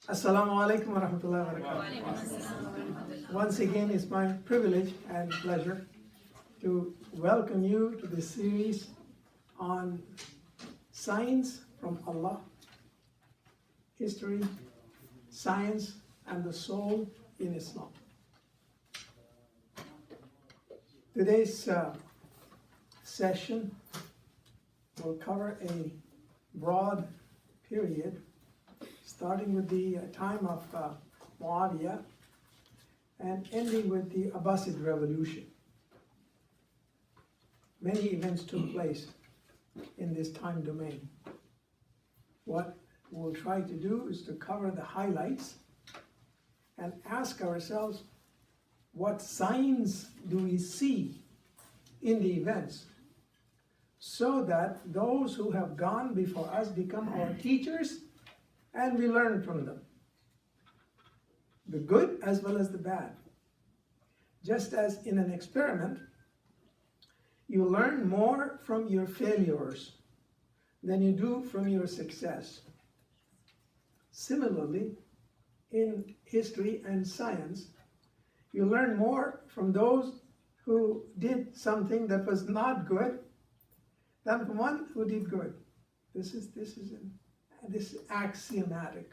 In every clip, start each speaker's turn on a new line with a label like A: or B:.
A: Assalamu alaikum wa rahmatullahi wa barakatuh. Once again, it's my privilege and pleasure to welcome you to this series on Science from Allah, History, Science, and the Soul in Islam. Today's session will cover a broad period starting with the time of Muawiyah and ending with the Abbasid revolution. Many events took place in this time domain. What we'll try to do is to cover the highlights and ask ourselves, what signs do we see in the events so that those who have gone before us become our teachers and we learn from them, the good as well as the bad. Just as in an experiment, you learn more from your failures than you do from your success. Similarly, in history and science, you learn more from those who did something that was not good than from one who did good. This is axiomatic.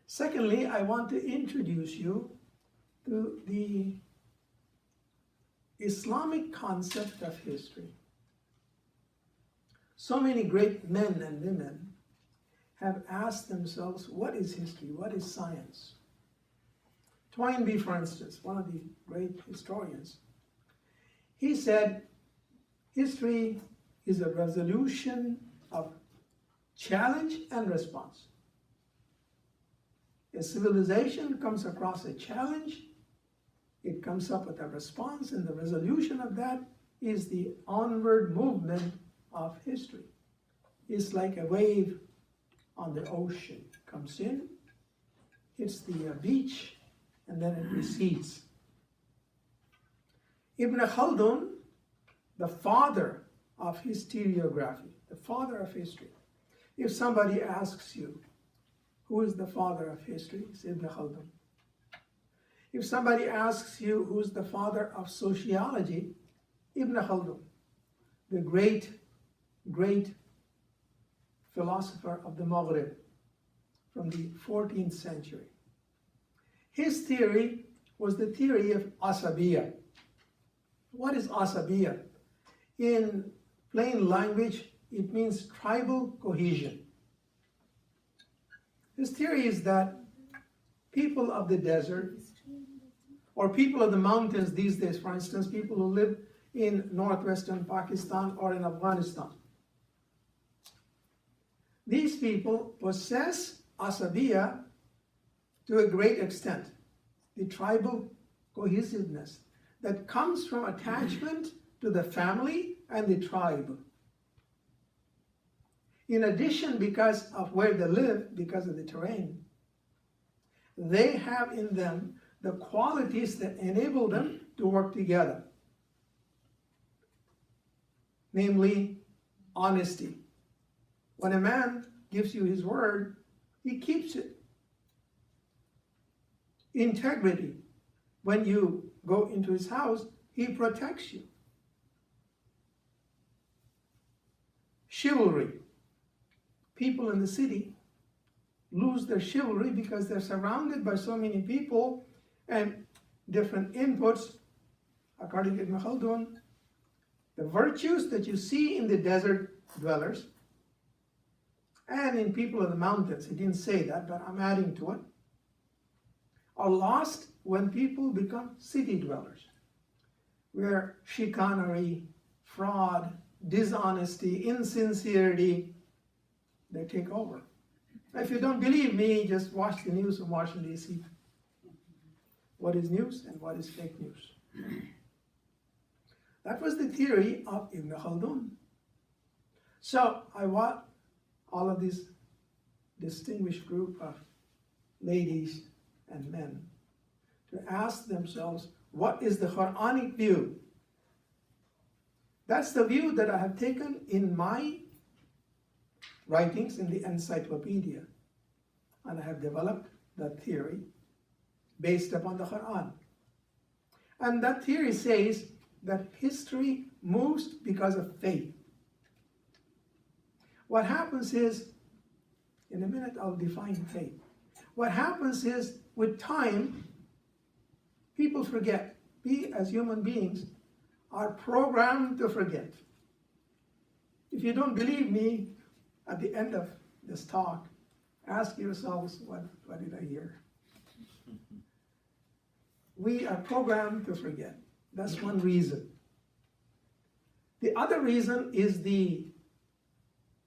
A: Secondly, I want to introduce you to the Islamic concept of history. So many great men and women have asked themselves, what is history? What is science? Toynbee, for instance, one of the great historians, he said, history is a resolution of challenge and response. A civilization comes across a challenge, it comes up with a response, and the resolution of that is the onward movement of history. It's like a wave on the ocean. Comes in, hits the beach, and then it recedes. Ibn Khaldun, the father of historiography, the father of history. If somebody asks you, who is the father of history? It's Ibn Khaldun. If somebody asks you, who's the father of sociology? Ibn Khaldun, the great philosopher of the Maghrib from the 14th century. His theory was the theory of Asabiyya. What is Asabiyya? In plain language, it means tribal cohesion. His theory is that people of the desert, or people of the mountains these days, for instance, people who live in northwestern Pakistan or in Afghanistan, these people possess Asabiyya to a great extent, the tribal cohesiveness that comes from attachment to the family and the tribe. In addition, because of where they live, because of the terrain, they have in them the qualities that enable them to work together. Namely, honesty. When a man gives you his word, he keeps it. Integrity. When you go into his house, he protects you. Chivalry. People in the city lose their chivalry because they're surrounded by so many people and different inputs. According to Ibn Khaldun, the virtues that you see in the desert dwellers and in people of the mountains, he didn't say that, but I'm adding to it, are lost when people become city dwellers, where chicanery, fraud, dishonesty, insincerity, they take over. If you don't believe me, just watch the news from Washington, D.C. What is news and what is fake news? That was the theory of Ibn Khaldun. So I want all of this distinguished group of ladies and men to ask themselves, what is the Quranic view? That's the view that I have taken in my writings in the encyclopedia. And I have developed that theory based upon the Quran. And that theory says that history moves because of faith. What happens is, in a minute I'll define faith. What happens is, with time, people forget. We as human beings are programmed to forget. If you don't believe me, at the end of this talk, ask yourselves, what did I hear? We are programmed to forget. That's one reason. The other reason is the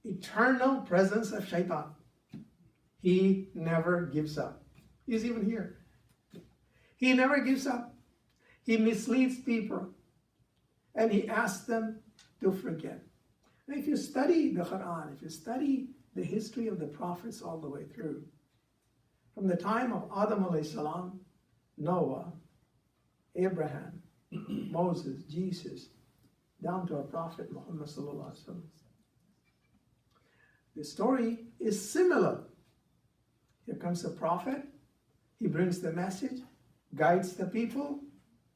A: eternal presence of Shaitan. He never gives up. He's even here. He never gives up. He misleads people, and he asks them to forget. And if you study the Quran, if you study the history of the prophets all the way through, from the time of Adam alayhi salam, Noah, Abraham, Moses, Jesus, down to our prophet Muhammad sallallahu alaihi wasallam, the story is similar. Here comes a prophet, he brings the message, guides the people,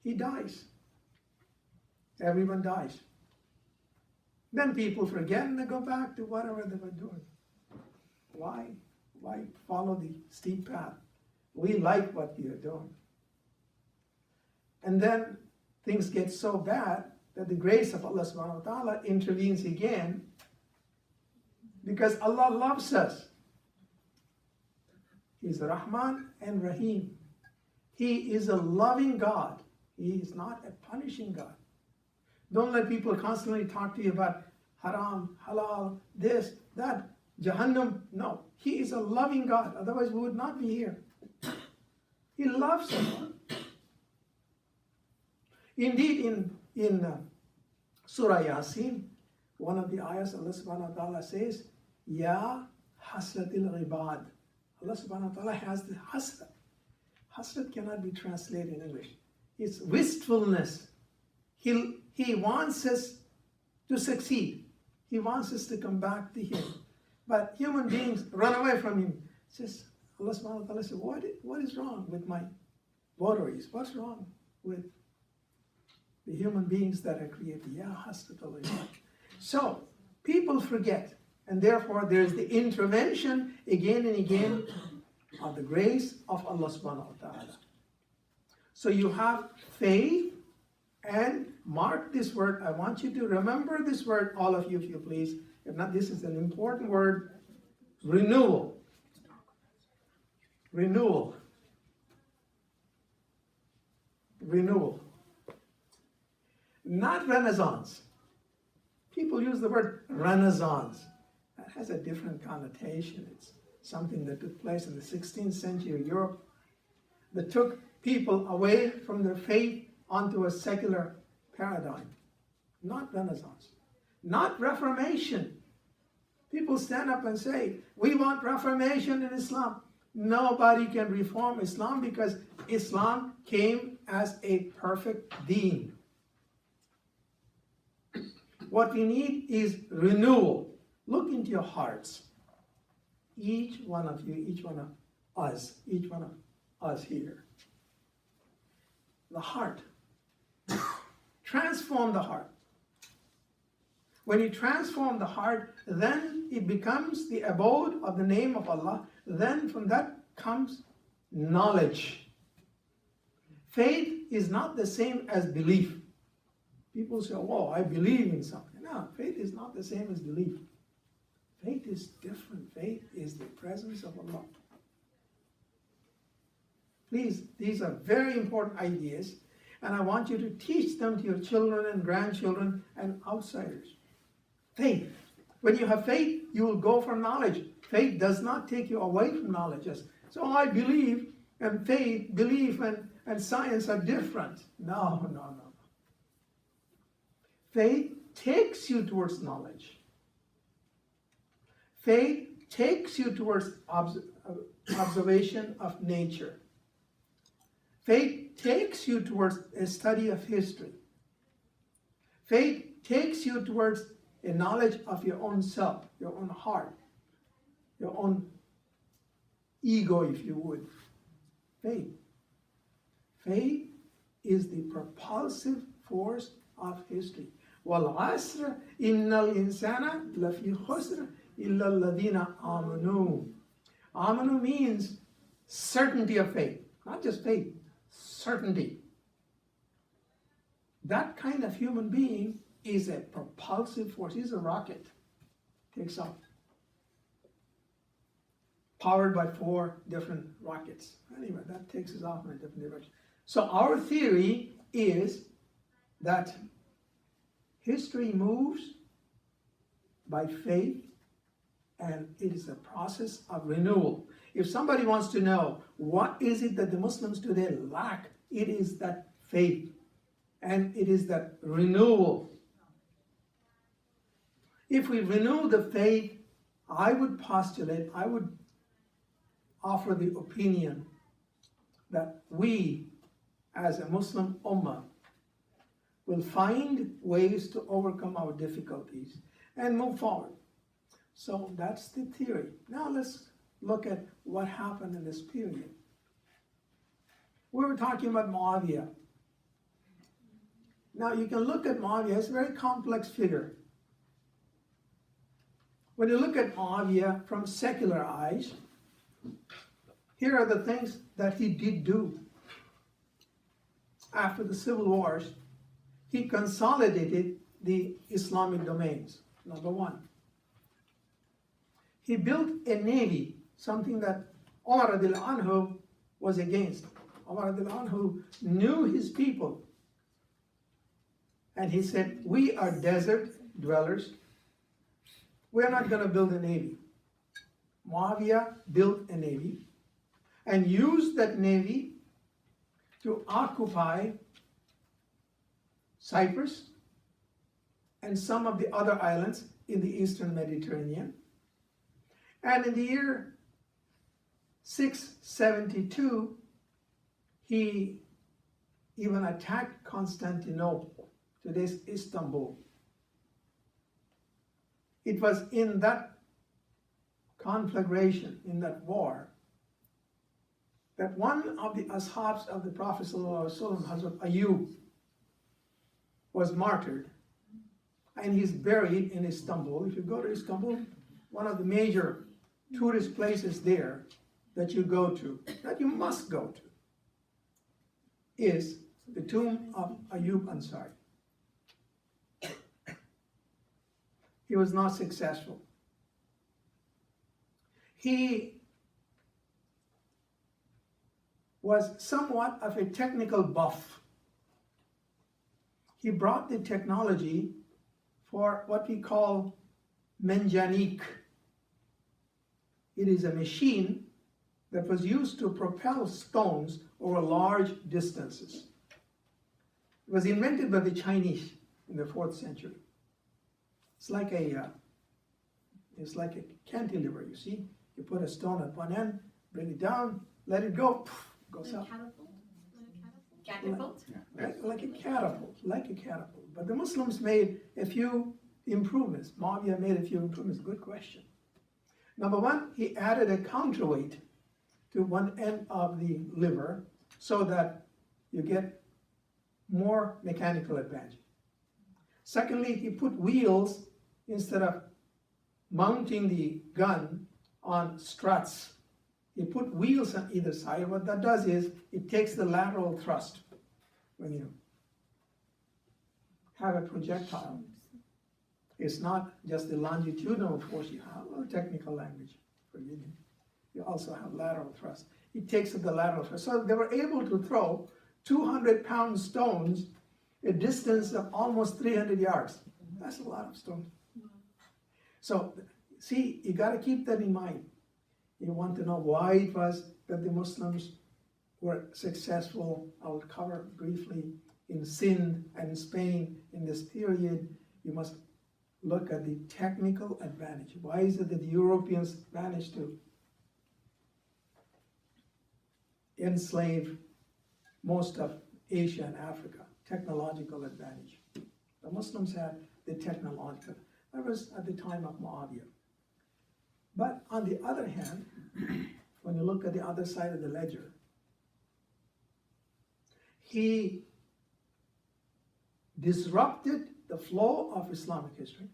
A: he dies. Everyone dies. Then people forget and they go back to whatever they were doing. Why? Why follow the steep path? We like what we are doing. And then things get so bad that the grace of Allah subhanahu wa ta'ala intervenes again, because Allah loves us. He's Rahman and Rahim. He is a loving God. He is not a punishing God. Don't let people constantly talk to you about haram, halal, this, that, Jahannam. No, He is a loving God. Otherwise we would not be here. He loves us. Indeed, in Surah Yasin, one of the ayahs, Allah subhanahu wa ta'ala says, Ya hasratil ibad. Allah subhanahu wa ta'ala has the hasrat. Hasrat cannot be translated in English. It's wistfulness. He wants us to succeed. He wants us to come back to Him. But human beings run away from Him. Says, Allah subhanahu wa ta'ala says, what is wrong with my votaries? What's wrong with the human beings that are created? Ya hasratul ibad. So, people forget. And therefore, there's the intervention again and again of the grace of Allah subhanahu wa ta'ala. So you have faith, and mark this word. I want you to remember this word, all of you, if you please. If not, this is an important word. Renewal. Renewal. Renewal. Not renaissance. People use the word renaissance. That has a different connotation. It's something that took place in the 16th century Europe that took people away from their faith onto a secular paradigm. Not Renaissance. Not Reformation. People stand up and say, we want Reformation in Islam. Nobody can reform Islam because Islam came as a perfect deen. What we need is renewal. Look into your hearts. Each one of you, each one of us here. The heart. Transform the heart. When you transform the heart, then it becomes the abode of the name of Allah. Then from that comes knowledge. Faith is not the same as belief. People say, oh, I believe in something. No, faith is not the same as belief. Faith is different. Faith is the presence of Allah. Please, these are very important ideas, and I want you to teach them to your children and grandchildren and outsiders. Faith. When you have faith, you will go for knowledge. Faith does not take you away from knowledge. So I believe, and faith, belief, and science are different. No. Faith takes you towards knowledge. Faith takes you towards observation of nature. Faith takes you towards a study of history. Faith takes you towards a knowledge of your own self, your own heart, your own ego, if you would. Faith. Faith is the propulsive force of history. وَالْعَصْرِ إِنَّ الْإِنسَانَ لَفِي خُسْرٍ إِلَّا الَّذِينَ آمَنُوا. Amanu means certainty of faith. Not just faith, certainty. That kind of human being is a propulsive force. He's a rocket. Takes off. Powered by 4 different rockets. Anyway, that takes us off in a different direction. So our theory is that history moves by faith, and it is a process of renewal. If somebody wants to know what is it that the Muslims today lack, it is that faith, and it is that renewal. If we renew the faith, I would postulate, I would offer the opinion that we, as a Muslim Ummah, will find ways to overcome our difficulties and move forward. So that's the theory. Now let's look at what happened in this period. We were talking about Muawiyah. Now you can look at Muawiyah, it's a very complex figure. When you look at Muawiyah from secular eyes, here are the things that he did do. After the civil wars, he consolidated the Islamic domains, number one. He built a navy, something that Umar radiallahu anhu was against. Umar radiallahu anhu knew his people. And he said, we are desert dwellers. We're not going to build a navy. Muawiyah built a navy and used that navy to occupy Cyprus and some of the other islands in the Eastern Mediterranean. And in the year 672, he even attacked Constantinople, today's Istanbul. It was in that conflagration, in that war, that one of the ashabs of the Prophet ﷺ, Hazrat Ayub, was martyred, and he's buried in Istanbul. If you go to Istanbul, one of the major tourist places there that you go to, that you must go to, is the tomb of Ayub Ansari. He was not successful. He was somewhat of a technical buff. He brought the technology for what we call menjanique. It is a machine that was used to propel stones over large distances. It was invented by the Chinese in the 4th century. It's like a cantilever, you see? You put a stone at one end, bring it down, let it go, poof, goes up.
B: Catapult?
A: Like a catapult. But the Muslims made a few improvements. Muawiyah made a few improvements. Good question. Number one, he added a counterweight to one end of the lever so that you get more mechanical advantage. Secondly, he put wheels instead of mounting the gun on struts. You put wheels on either side. What that does is it takes the lateral thrust when you have a projectile. It's not just the longitudinal force you have, or technical language, forgive me. You also have lateral thrust. It takes the lateral thrust. So they were able to throw 200-pound stones a distance of almost 300 yards. That's a lot of stones. So, see, you got to keep that in mind. You want to know why it was that the Muslims were successful. I will cover briefly in Sindh and Spain in this period. You must look at the technical advantage. Why is it that the Europeans managed to enslave most of Asia and Africa? Technological advantage. The Muslims had the technological. That was at the time of Muawiyah. But on the other hand, when you look at the other side of the ledger, he disrupted the flow of Islamic history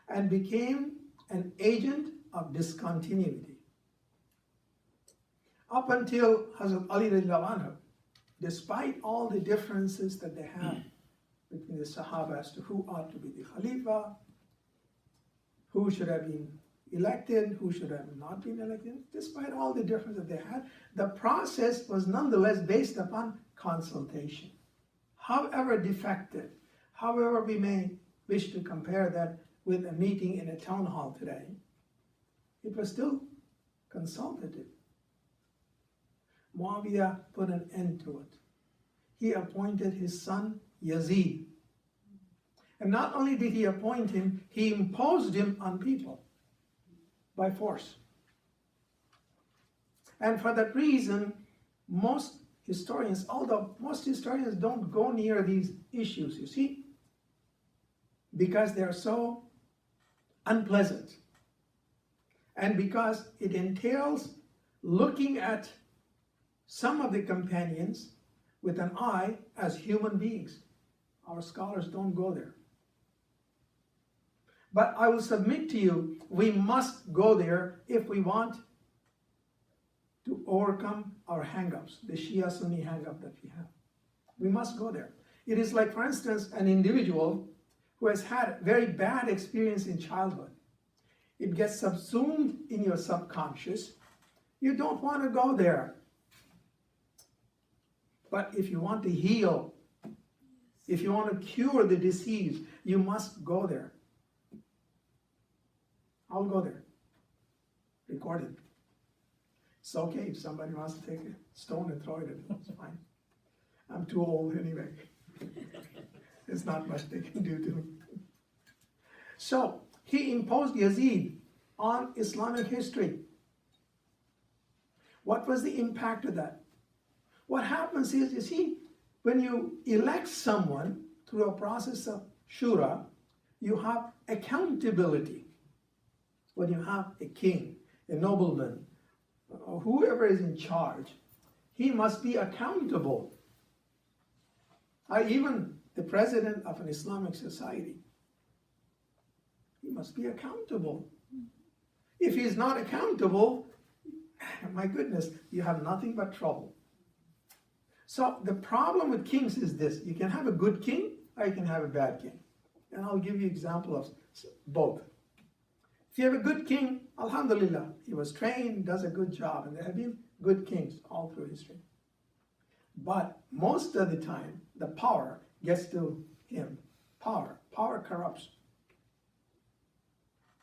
A: and became an agent of discontinuity. Up until Hazrat Ali radiallahu anhu, despite all the differences that they have between the Sahaba as to who ought to be the Khalifa, who should have been elected, who should have not been elected, despite all the differences that they had, the process was nonetheless based upon consultation. However defective, however we may wish to compare that with a meeting in a town hall today, it was still consultative. Muawiyah put an end to it. He appointed his son Yazid. And not only did he appoint him, he imposed him on people by force. And for that reason, most historians, although most historians don't go near these issues, you see, because they're so unpleasant. And because it entails looking at some of the companions with an eye as human beings. Our scholars don't go there. But I will submit to you, we must go there if we want to overcome our hang-ups, the Shia-Sunni hang-up that we have. We must go there. It is like, for instance, an individual who has had very bad experience in childhood. It gets subsumed in your subconscious. You don't want to go there. But if you want to heal, if you want to cure the disease, you must go there. I'll go there. Record it. It's okay if somebody wants to take a stone and throw it at me. It's fine. I'm too old anyway. There's not much they can do to me. So, he imposed Yazid on Islamic history. What was the impact of that? What happens is, you see, when you elect someone through a process of shura, you have accountability. When you have a king, a nobleman, or whoever is in charge, he must be accountable. Even the president of an Islamic society, he must be accountable. If he is not accountable, my goodness, you have nothing but trouble. So the problem with kings is this: you can have a good king or you can have a bad king. And I'll give you an example of both. If you have a good king, alhamdulillah, he was trained, does a good job, and there have been good kings all through history. But most of the time, the power gets to him. Power corrupts.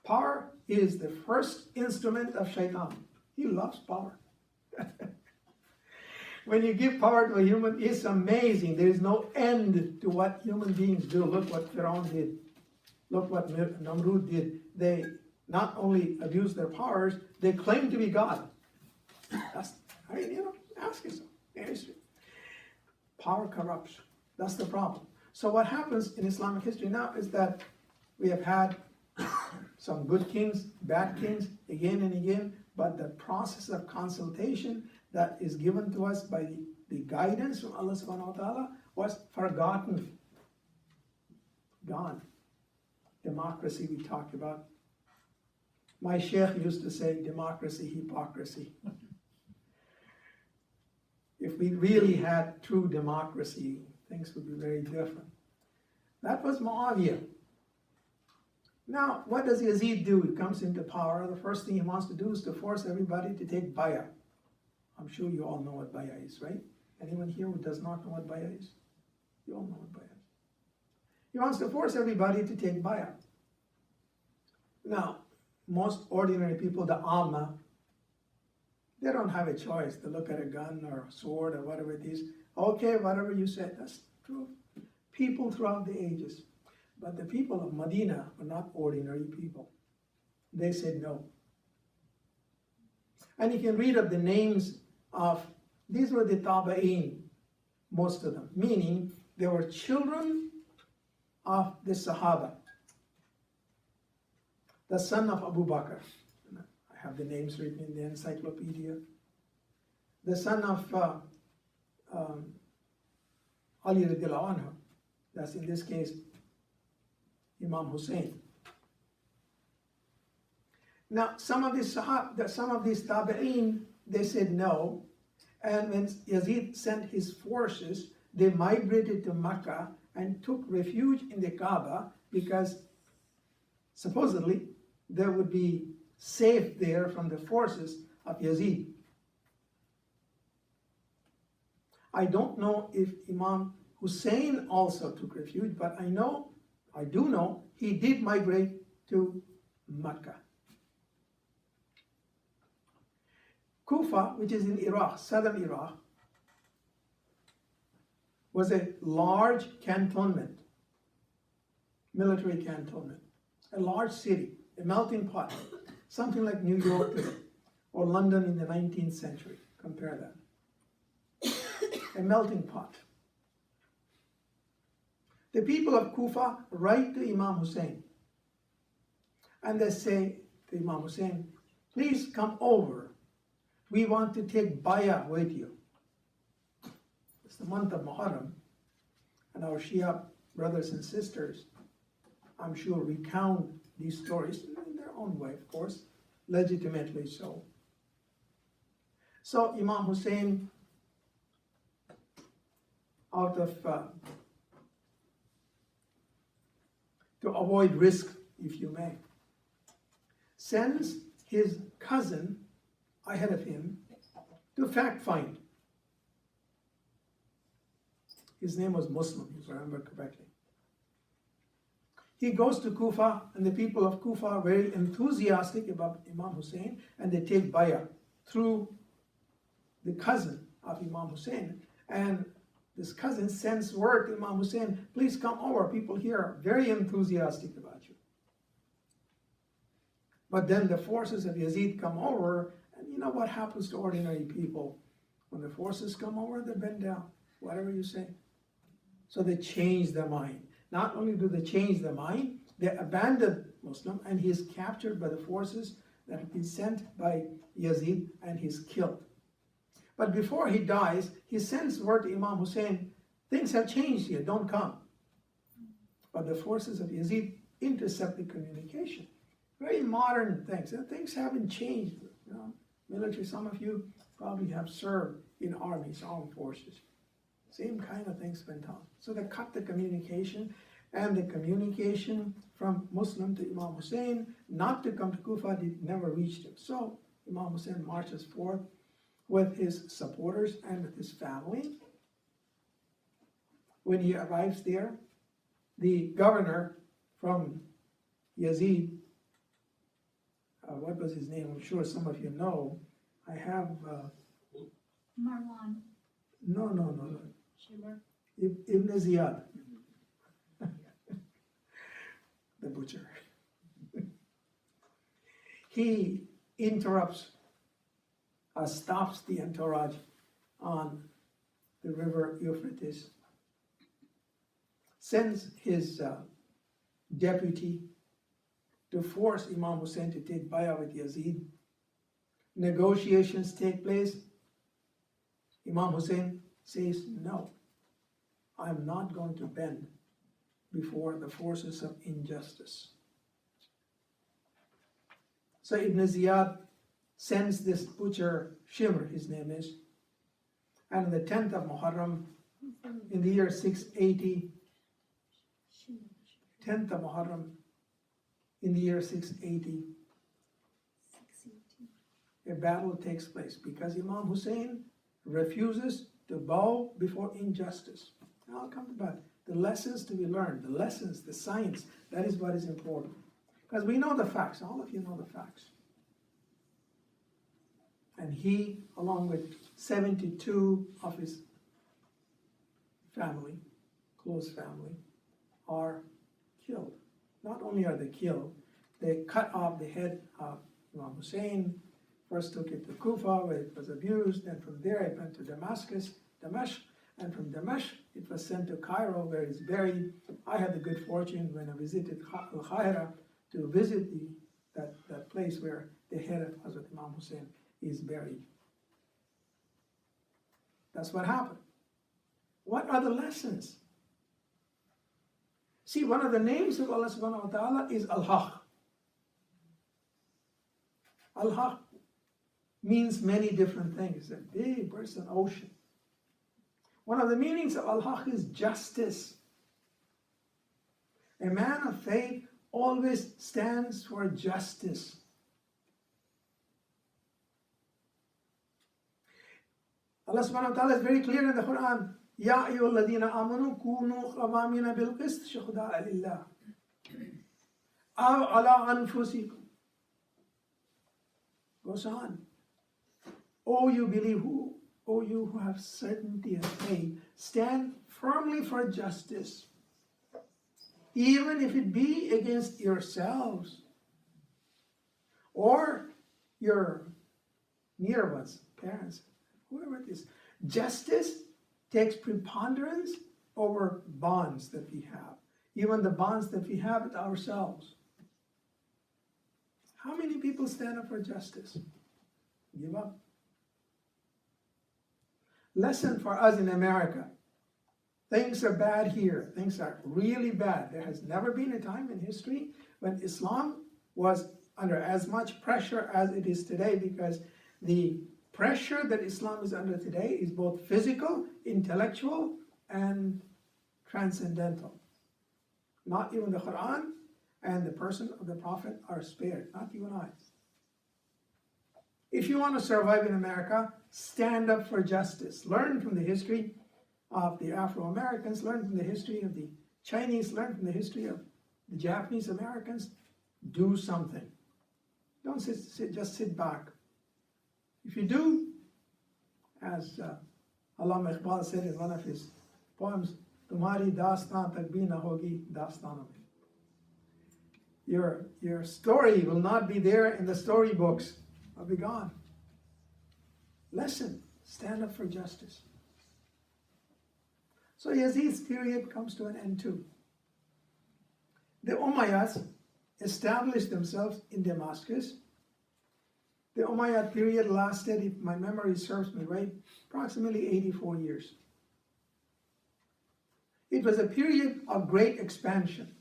A: Power is the first instrument of shaitan. He loves power. When you give power to a human, it's amazing. There is no end to what human beings do. Look what Pharaoh did. Look what Namrud did. They not only abuse their powers, they claim to be God. Ask yourself. History. Power corrupts. That's the problem. So what happens in Islamic history now is that we have had some good kings, bad kings, again and again, but the process of consultation that is given to us by the guidance from Allah subhanahu wa ta'ala was forgotten. Gone. Democracy we talked about. My sheikh used to say, democracy, hypocrisy. If we really had true democracy, things would be very different. That was Muawiyah. Now, what does Yazid do? He comes into power. The first thing he wants to do is to force everybody to take bay'ah. I'm sure you all know what bay'ah is, right? Anyone here who does not know what bay'ah is? You all know what bay'ah is. He wants to force everybody to take bay'ah. Now, most ordinary people, the Amma, they don't have a choice to look at a gun or a sword or whatever it is. Okay, whatever you said, that's true. People throughout the ages. But the people of Medina were not ordinary people. They said no. And you can read up the names of, these were the Tabaeen, most of them, meaning they were children of the Sahaba. The son of Abu Bakr. I have the names written in the encyclopedia. The son of Ali radiallahu anhu, that's in this case Imam Hussein. Now, some of these tabi'een, they said no, and when Yazid sent his forces, they migrated to Makkah and took refuge in the Kaaba because supposedly they would be safe there from the forces of Yazid. I don't know if Imam Hussein also took refuge, but I do know he did migrate to Makkah. Kufa, which is in Iraq, southern Iraq, was a large cantonment, military cantonment, a large city, a melting pot, something like New York today, or London in the 19th century. Compare that. A melting pot. The people of Kufa write to Imam Hussein, and they say to Imam Hussein, please come over. We want to take bayah with you. It's the month of Muharram, and our Shia brothers and sisters, I'm sure, recount these stories in their own way, of course, legitimately so. So Imam Hussein, out of to avoid risk, if you may, sends his cousin ahead of him to fact find. His name was Muslim, if I remember correctly. He goes to Kufa, and the people of Kufa are very enthusiastic about Imam Hussein, and they take bayah through the cousin of Imam Hussein. And this cousin sends word to Imam Hussein, please come over, people here are very enthusiastic about you. But then the forces of Yazid come over, and you know what happens to ordinary people? When the forces come over, they bend down, whatever you say. So they change their mind. Not only do they change their mind, they abandon Muslim, and he is captured by the forces that have been sent by Yazid, and he's killed. But before he dies, he sends word to Imam Hussein, things have changed here, don't come. But the forces of Yazid intercept the communication. Very modern things, and things haven't changed. You know, military, some of you probably have served in armies, armed forces. Same kind of things went on. So they cut the communication, and the communication from Muslim to Imam Hussein not to come to Kufa never reached him. So Imam Hussein marches forth with his supporters and with his family. When he arrives there, the governor from Yazid, what was his name? I'm sure some of you know. I have...
B: Marwan.
A: No.
B: Shimmer.
A: Ibn Ziyad. The butcher. He interrupts, stops the entourage on the river Euphrates, sends his deputy to force Imam Hussein to take bayah with Yazid. Negotiations take place. Imam Hussein says, no, I'm not going to bend before the forces of injustice. So Ibn Ziyad sends this butcher, Shimr, his name is, and on the 10th of Muharram, in the year 680, 10th of Muharram, in the year 680, a battle takes place because Imam Hussein refuses to bow before injustice. Now I'll come to that. The lessons to be learned, the lessons, the science, that is what is important. Because we know the facts, all of you know the facts. And he, along with 72 of his family, close family, are killed. Not only are they killed, they cut off the head of Imam Hussein, first took it to Kufa where it was abused, then from there it went to Damascus, Damesh, and from Damesh it was sent to Cairo where it's buried. I had the good fortune when I visited Al-Qahira to visit that place where the head of Hazrat Imam Hussein is buried. That's what happened. What are the lessons? See, one of the names of Allah subhanahu wa ta'ala is Al-Haq. Al-Haq means many different things. A big person, ocean. One of the meanings of Al-Haq is justice. A man of faith always stands for justice. Allah subhanahu wa ta'ala is very clear in the Quran. Ya ayyuhalladhina amanu kunu qawamina bil qist shuhada'a lillah. Aw ala anfusikum. Goes on. O you who have certainty of faith, stand firmly for justice, even if it be against yourselves or your near ones, parents, whoever it is. Justice takes preponderance over bonds that we have, even the bonds that we have with ourselves. How many people stand up for justice? Give up. Lesson for us in America. Things are bad here. Things are really bad. There has never been a time in history when Islam was under as much pressure as it is today, because the pressure that Islam is under today is both physical, intellectual, and transcendental. Not even the Quran and the person of the Prophet are spared, not you and I. If you want to survive in America, stand up for justice. Learn from the history of the Afro-Americans, learn from the history of the Chinese, learn from the history of the Japanese Americans. Do something. Don't just sit back. If you do, as Allama Iqbal said in one of his poems, "Tumhari dastan tak bhi na hogi dastanon mein." Your story will not be there in the storybooks. I'll be gone. Lesson, stand up for justice. So Yazid's period comes to an end too. The Umayyads established themselves in Damascus. The Umayyad period lasted, if my memory serves me right, approximately 84 years. It was a period of great expansion,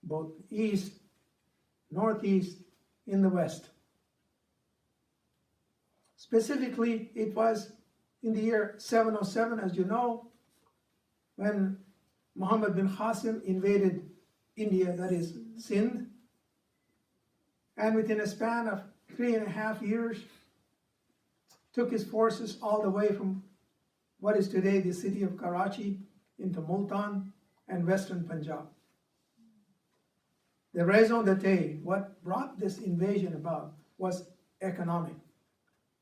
A: both east, northeast, in the west. Specifically, it was in the year 707, as you know, when Muhammad bin Qasim invaded India, that is Sindh, and within a span of 3.5 years, took his forces all the way from what is today the city of Karachi into Multan and western Punjab. The raison d'etre, what brought this invasion about, was economic.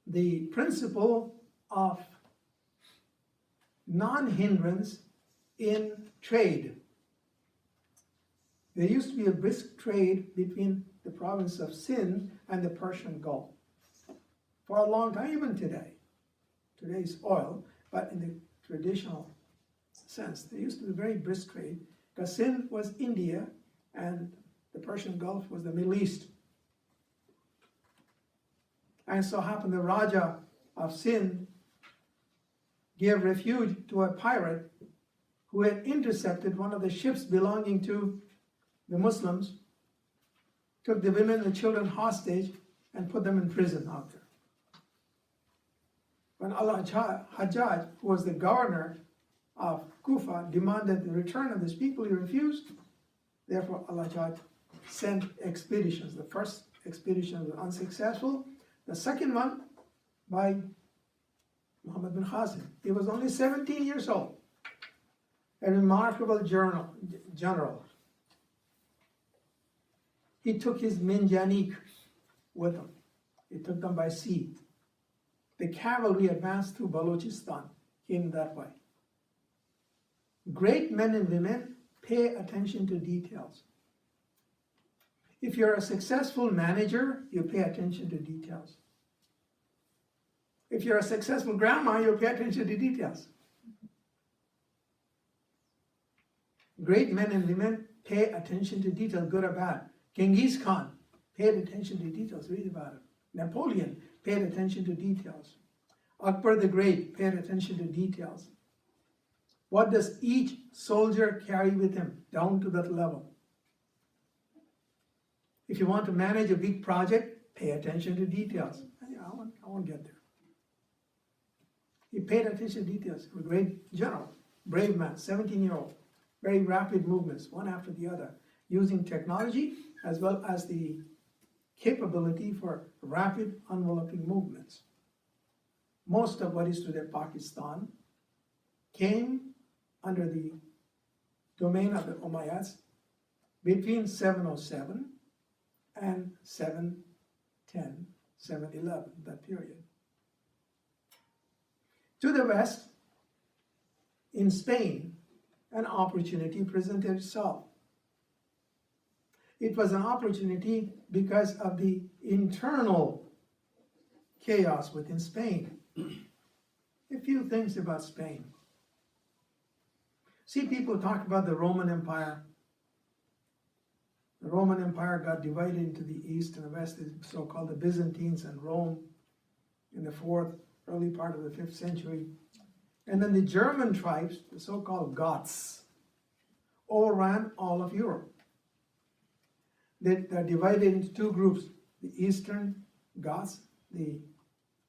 A: The principle of non-hindrance in trade. There used to be a brisk trade between the province of Sindh and the Persian Gulf for a long time, even today. Today's oil, but in the traditional sense, there used to be very brisk trade, because Sindh was India and the Persian Gulf was the Middle East. And so happened the Raja of Sindh gave refuge to a pirate who had intercepted one of the ships belonging to the Muslims, took the women and the children hostage, and put them in prison out there. When Al-Hajjaj, who was the governor of Kufa, demanded the return of these people, he refused. Therefore, Al-Hajjaj sent expeditions. The first expedition was unsuccessful. The second one by Muhammad bin Qasim. He was only 17 years old. A remarkable general. He took his Minjanik with him. He took them by sea. The cavalry advanced through Balochistan, came that way. Great men and women pay attention to details. If you're a successful manager, you pay attention to details. If you're a successful grandma, you'll pay attention to details. Great men and women pay attention to detail, good or bad. Genghis Khan paid attention to details. Read about it. Napoleon paid attention to details. Akbar the Great paid attention to details. What does each soldier carry with him down to that level? If you want to manage a big project, pay attention to details. I won't get there. He paid attention to details. A great general, brave man, 17-year-old, very rapid movements, one after the other, using technology as well as the capability for rapid enveloping movements. Most of what is today Pakistan came under the domain of the Umayyads between 707 and 710, 711, that period. To the west, in Spain, an opportunity presented itself. It was an opportunity because of the internal chaos within Spain. A few things about Spain. See, people talk about the Roman Empire. The Roman Empire got divided into the east and the west, the so-called the Byzantines and Rome in the early part of the 5th century. And then the German tribes, the so-called Goths, overran all of Europe. They're divided into two groups, the Eastern Goths, the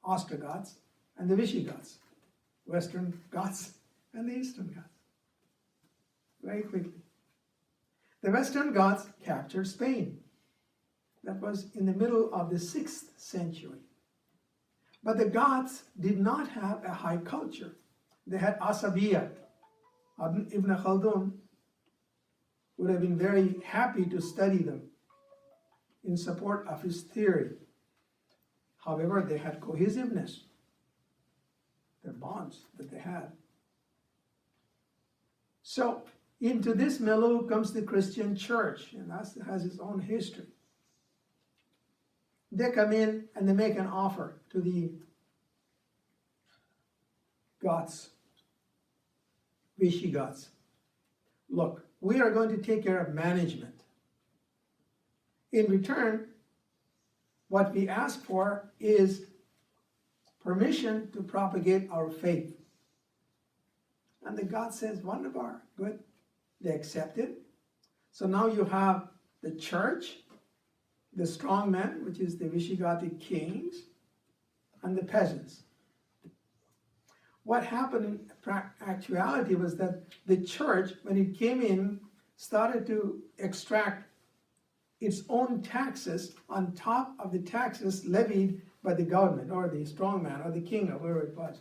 A: Ostrogoths, and the Visigoths, Western Goths and the Eastern Goths. Very quickly. The Western Goths captured Spain. That was in the middle of the 6th century. But the Goths did not have a high culture. They had Asabiya. Ibn Khaldun would have been very happy to study them in support of his theory. However, they had cohesiveness, their bonds that they had. So, into this milieu comes the Christian church, and that has its own history. They come in and they make an offer to the Goths, Visigoths. Look, we are going to take care of management. In return, what we ask for is permission to propagate our faith. And the Goths says, wonderful, good. They accept it. So now you have the church, the strong men, which is the Visigothic kings, and the peasants. What happened in actuality was that the church, when it came in, started to extract its own taxes on top of the taxes levied by the government or the strongman or the king or whoever it was.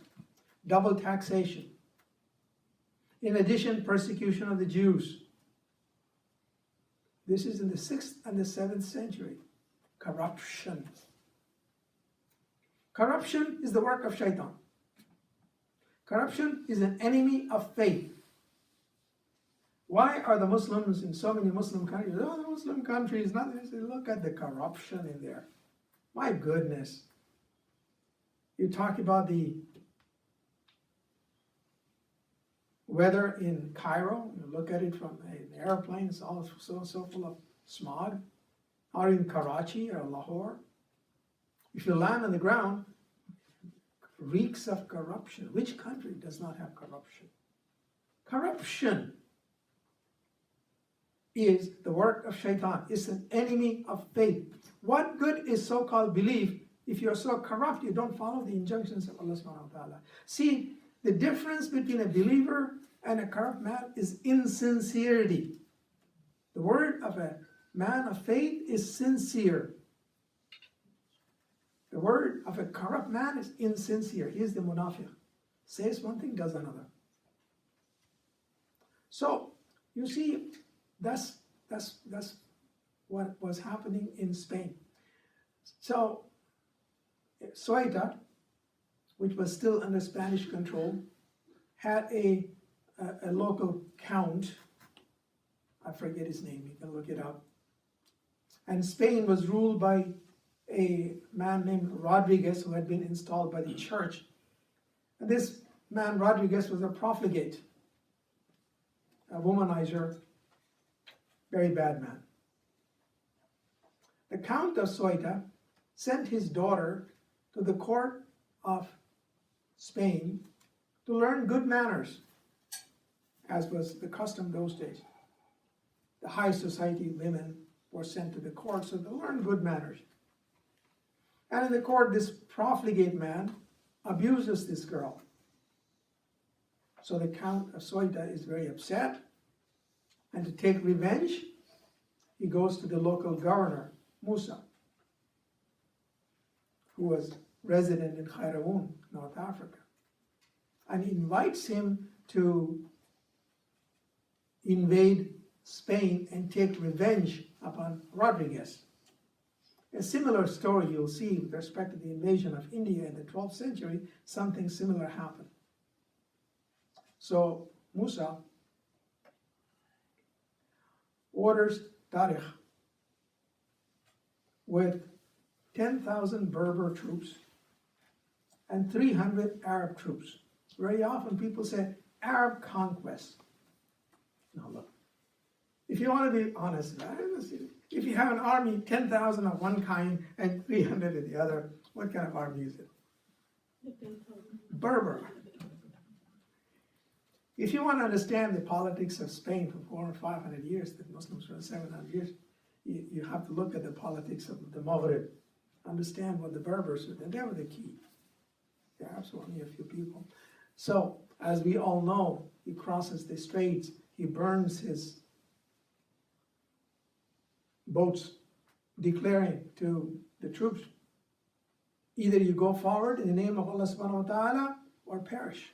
A: Double taxation. In addition, persecution of the Jews. This is in the 6th and the 7th century. Corruption. Corruption is the work of shaitan. Corruption is an enemy of faith. Why are the Muslims in so many Muslim countries? Oh, the Muslim countries, nothing. Look at the corruption in there. My goodness. You talk about the weather in Cairo, you look at it from an airplane, it's all so full of smog. Or in Karachi or Lahore. If you land on the ground, reeks of corruption. Which country does not have corruption? Corruption is the work of shaitan. It's an enemy of faith. What good is so-called belief if you're so corrupt you don't follow the injunctions of Allah subhanahu wa ta'ala? See, the difference between a believer and a corrupt man is insincerity. The word of a man of faith is sincere. The word of a corrupt man is insincere. He is the munafiq. Says one thing, does another. So, you see, that's what was happening in Spain. So, Ceuta, which was still under Spanish control, had a local count. I forget his name, you can look it up. And Spain was ruled by a man named Rodriguez, who had been installed by the church. And this man, Rodriguez, was a profligate, a womanizer, very bad man. The Count of Ceuta sent his daughter to the court of Spain to learn good manners, as was the custom those days. The high society women were sent to the court so to learn good manners. And in the court, this profligate man abuses this girl. So the Count of Ceuta is very upset, and to take revenge, he goes to the local governor, Musa, who was resident in Kairouan, North Africa, and he invites him to invade Spain and take revenge upon Rodriguez. A similar story you'll see with respect to the invasion of India in the 12th century, something similar happened. So Musa orders Tariq with 10,000 Berber troops and 300 Arab troops. Very often people say Arab conquest. Now look, if you want to be honest, if you have an army, 10,000 of one kind and 300 of the other, what kind of army is it? Berber. If you want to understand the politics of Spain for 400 or 500 years, the Muslims for 700 years, you have to look at the politics of the Maghrib, understand what the Berbers were, and they were the key. The Arabs were only a few people. So, as we all know, he crosses the straits, he burns his boats, declaring to the troops, either you go forward in the name of Allah subhanahu wa ta'ala or perish.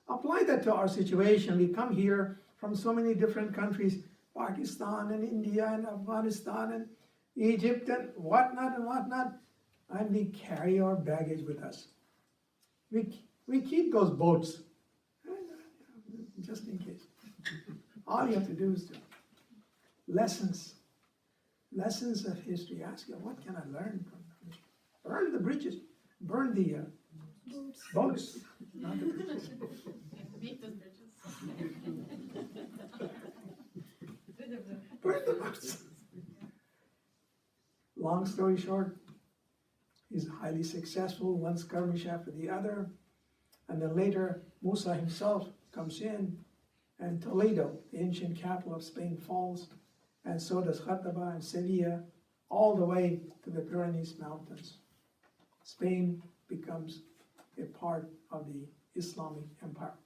A: Apply that to our situation. We come here from so many different countries, Pakistan and India and Afghanistan and Egypt and whatnot, and we carry our baggage with us. We keep those boats, just in case. All you have to do is to lessons of history. Ask you, what can I learn from history? Burn the bridges, burn the boats, not the bridges.
B: Beat those bridges.
A: Burn the boats. Long story short, he's highly successful, one skirmish after the other, and then later Musa himself comes in, and Toledo, the ancient capital of Spain, falls, and so does Córdoba and Sevilla, all the way to the Pyrenees Mountains. Spain becomes a part of the Islamic Empire.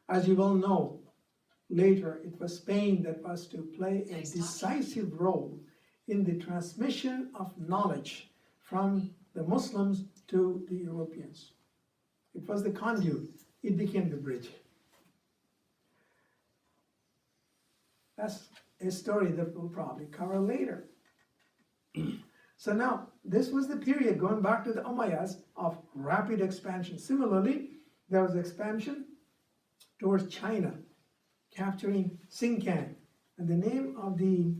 A: As you well know, later it was Spain that was to play a decisive role in the transmission of knowledge from the Muslims to the Europeans. It was the conduit. It became the bridge. That's a story that we'll probably cover later. So now, this was the period, going back to the Umayyads, of rapid expansion. Similarly, there was expansion towards China, capturing Xinjiang. And the name of the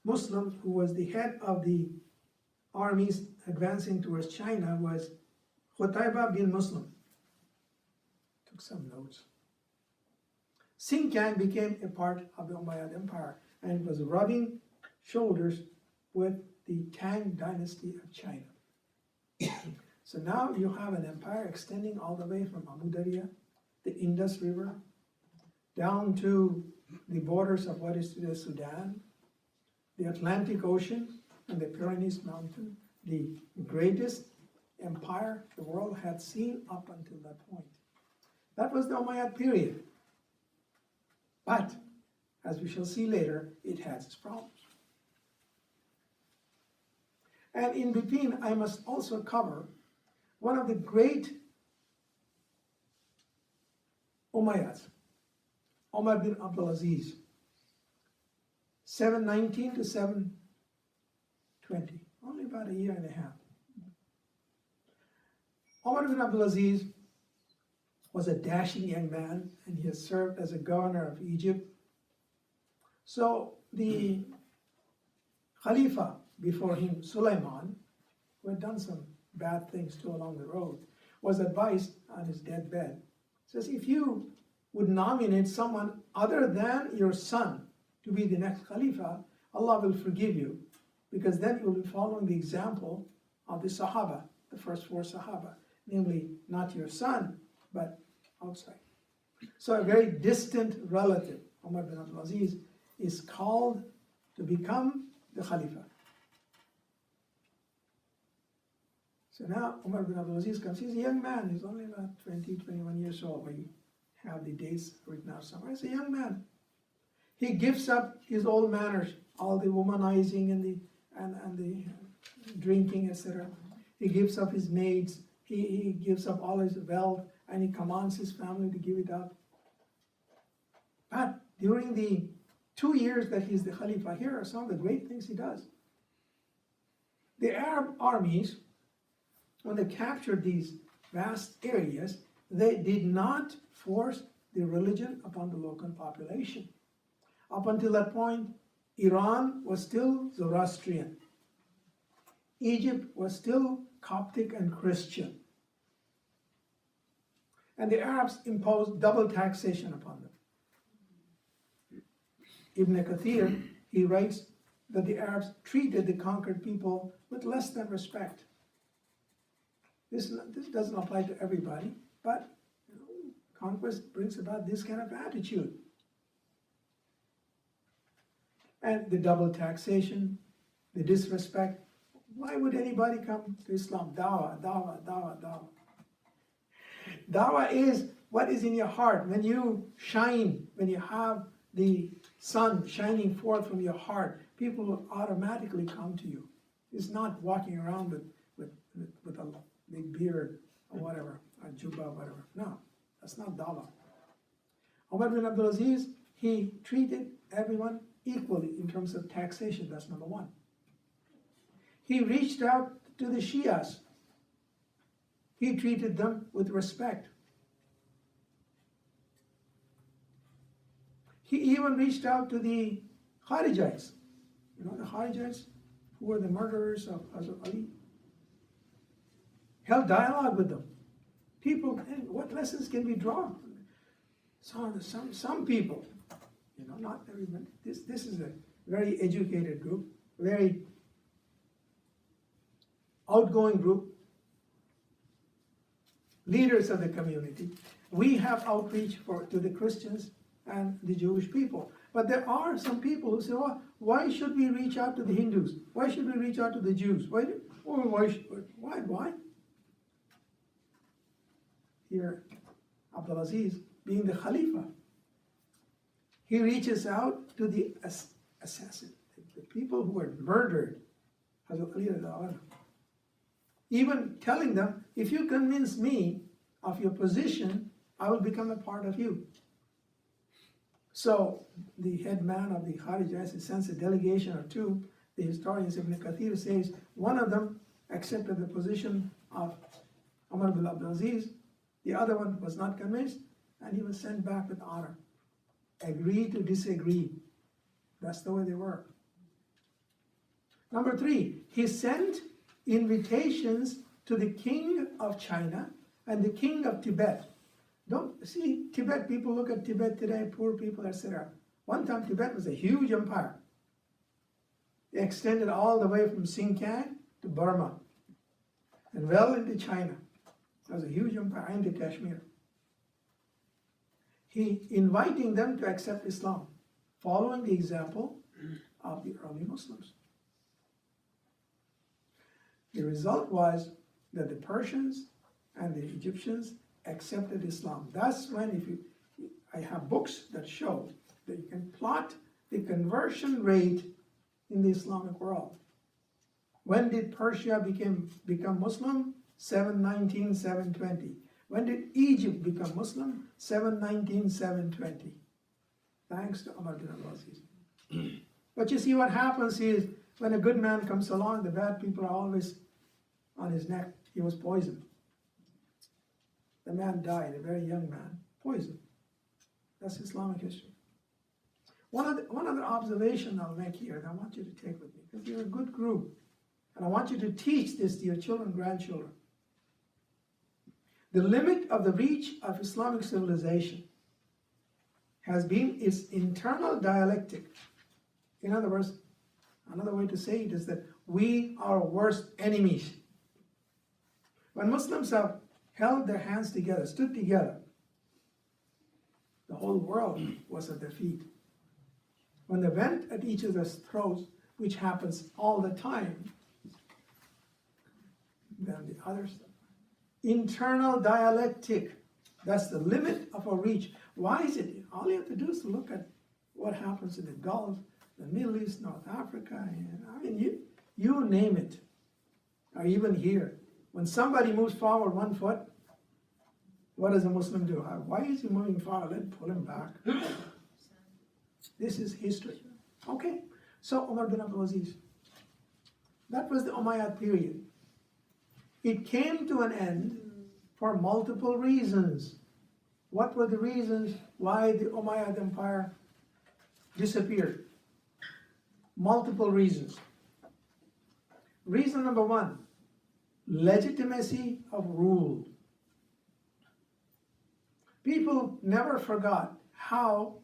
A: Muslim who was the head of the armies advancing towards China was Qutayba bin Muslim. Took some notes. Xinjiang became a part of the Umayyad Empire, and it was rubbing shoulders with the Tang dynasty of China. So now you have an empire extending all the way from Amu Darya, the Indus River, down to the borders of what is today Sudan, the Atlantic Ocean, and the Pyrenees Mountain, the greatest empire the world had seen up until that point. That was the Umayyad period. But, as we shall see later, it has its problems. And in between, I must also cover one of the great Umayyads, Umar bin Abdulaziz, 719 to 720, only about a year and a half. Umar bin Abdulaziz was a dashing young man, and he has served as a governor of Egypt. So the Khalifa before him, Sulaiman, who had done some bad things too along the road, was advised on his deathbed. Says, if you would nominate someone other than your son to be the next Khalifa, Allah will forgive you, because then you will be following the example of the Sahaba, the first four Sahaba, namely not your son, but outside. So a very distant relative, Umar bin Abdul Aziz, is called to become the Khalifa. So now Umar bin Abdul Aziz comes, he's a young man, he's only about 20, 21 years old. We have the dates written out somewhere. He's a young man. He gives up his old manners, all the womanizing and the drinking, etc. He gives up his maids, he gives up all his wealth, and he commands his family to give it up. But during the 2 years that he's the Khalifa, here are some of the great things he does. The Arab armies, when they captured these vast areas, they did not force the religion upon the local population. Up until that point, Iran was still Zoroastrian. Egypt was still Coptic and Christian. And the Arabs imposed double taxation upon them. Ibn Kathir, he writes that the Arabs treated the conquered people with less than respect. This doesn't apply to everybody, but conquest brings about this kind of attitude. And the double taxation, the disrespect. Why would anybody come to Islam? Dawah, dawah, dawah, dawah. Dawah is what is in your heart. When you shine, when you have the sun shining forth from your heart, people will automatically come to you. It's not walking around with a big beard or whatever, a jubba or whatever. No, that's not dawah. Umar bin Abdul Aziz, he treated everyone equally in terms of taxation. That's number one. He reached out to the Shias. He treated them with respect. He even reached out to the Kharijites. You know, the Kharijites, who were the murderers of Hazrat Ali. Held dialogue with them. People, what lessons can we draw? Some people, you know, not everybody. This is a very educated group, very outgoing group, leaders of the community. We have outreach to the Christians and the Jewish people. But there are some people who say, oh, why should we reach out to the Hindus? Why should we reach out to the Jews? Why? Here, Abdul Aziz, being the Khalifa, he reaches out to the assassin, the people who were murdered, Hazrat Ali radiallahu anhu. Even telling them, if you convince me of your position, I will become a part of you. So the head man of the Kharijites sends a delegation or two. The historian Ibn Kathir says one of them accepted the position of Umar bin Abdul Aziz. The other one was not convinced, and he was sent back with honor. Agree to disagree. That's the way they work. Number three, he sent invitations to the king of China and the king of Tibet. Don't see Tibet, people look at Tibet today, poor people, etc. One time Tibet was a huge empire. It extended all the way from Xinjiang to Burma and well into China. It was a huge empire, into Kashmir. He inviting them to accept Islam, following the example of the early Muslims. The result was that the Persians and the Egyptians accepted Islam. That's when, I have books that show that you can plot the conversion rate in the Islamic world. When did Persia become Muslim? 719, 720. When did Egypt become Muslim? 719, 720. Thanks to Umar bin Abdul Aziz. But you see what happens is, when a good man comes along, the bad people are always on his neck. He was poisoned. The man died, a very young man, poisoned. That's Islamic history. One other observation I'll make here, and I want you to take with me, because you're a good group, and I want you to teach this to your children and grandchildren. The limit of the reach of Islamic civilization has been its internal dialectic. In other words, another way to say it is that we are worst enemies. When Muslims have held their hands together, stood together, the whole world was at their feet. When they went at each other's throats, which happens all the time, then the others. Internal dialectic, that's the limit of our reach. Why is it? All you have to do is look at what happens in the Gulf, the Middle East, North Africa, and I mean, you name it, or even here. When somebody moves forward 1 foot, what does a Muslim do? Why is he moving forward? Let's pull him back. This is history. Okay, so Umar bin Abdul Aziz. That was the Umayyad period. It came to an end for multiple reasons. What were the reasons why the Umayyad Empire disappeared? Multiple reasons. Reason number one, legitimacy of rule. People never forgot how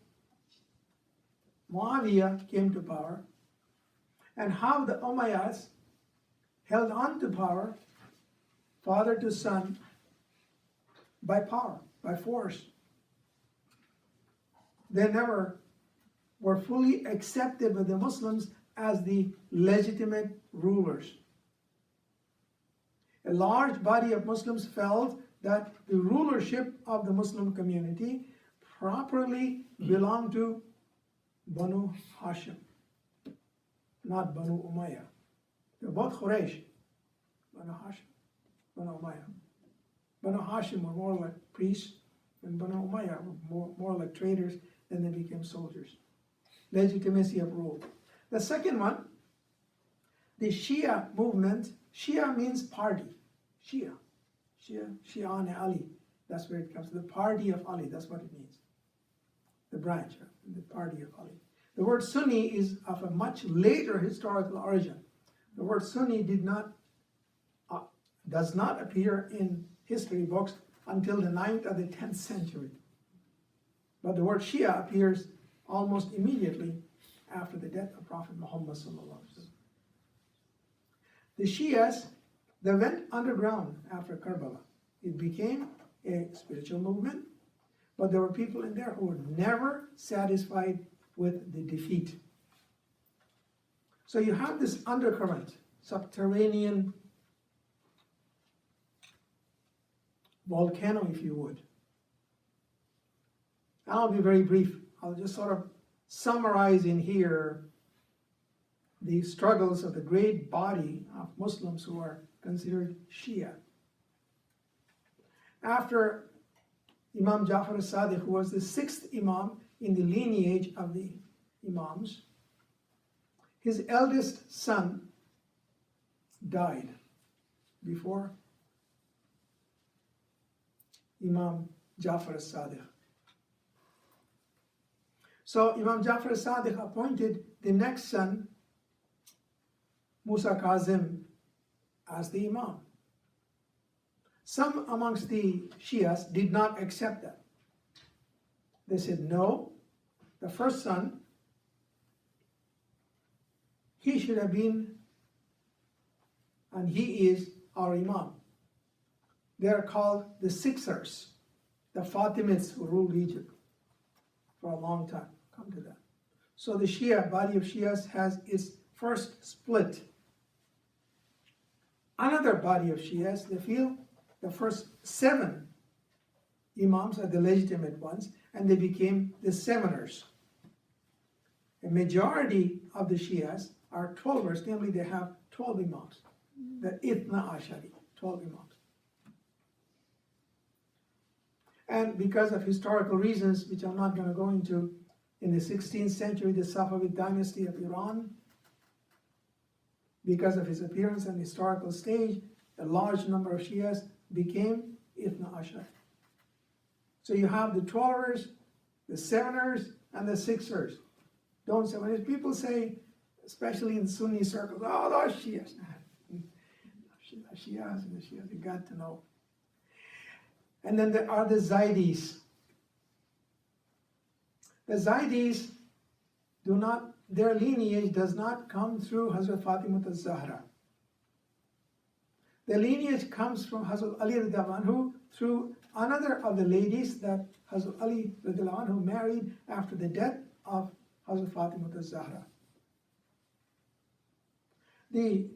A: Muawiyah came to power and how the Umayyads held on to power, father to son, by power, by force. They never were fully accepted by the Muslims as the legitimate rulers. A large body of Muslims felt that the rulership of the Muslim community properly belonged to Banu Hashim, not Banu Umayyah. They're both Quraysh, Banu Hashim, Banu Umayyah. Banu Hashim were more like priests, and Banu Umayyah were more like traders, then they became soldiers. Legitimacy of rule. The second one, the Shia movement. Shia means party. Shia and Ali. That's where it comes. The party of Ali, that's what it means. The branch, the party of Ali. The word Sunni is of a much later historical origin. The word Sunni does not appear in history books until the 9th or the 10th century. But the word Shia appears almost immediately after the death of Prophet Muhammad sallallahu alaihi wasallam. The Shias, they went underground after Karbala. It became a spiritual movement, but there were people in there who were never satisfied with the defeat. So you have this undercurrent, subterranean volcano, if you would. I'll be very brief. I'll just sort of summarize in here the struggles of the great body of Muslims who are considered Shia. After Imam Jafar as-Sadiq, who was the 6th Imam in the lineage of the Imams, his eldest son died before Imam Jafar as-Sadiq. So Imam Jafar as-Sadiq appointed the next son, Musa Kazim, as the Imam. Some amongst the Shias did not accept that. They said, no, the first son, he should have been, and he is our Imam. They are called the Sixers, the Fatimids who ruled Egypt for a long time. Come to that. So the Shia, body of Shias, has its first split. Another body of Shias, they feel the first 7 Imams are the legitimate ones, and they became the Seveners. A majority of the Shias are 12ers, namely they have 12 Imams, the Ithna Ashari, 12 Imams. And because of historical reasons, which I'm not going to go into, in the 16th century, the Safavid dynasty of Iran, because of his appearance on the historical stage, a large number of Shias became Ithna Ashar. So you have the 12ers, the 7ers, and the 6ers. Don't say, when people say, especially in Sunni circles, oh, those Shias. Shias and the Shias, you got to know. And then there are the Zaydis. The Zaydis do not, their lineage does not come through Hazrat Fatima al-Zahra. The lineage comes from Hazrat Ali radiallahu anhu through another of the ladies that Hazrat Ali radiallahu anhu married after the death of Hazrat Fatima al-Zahra. The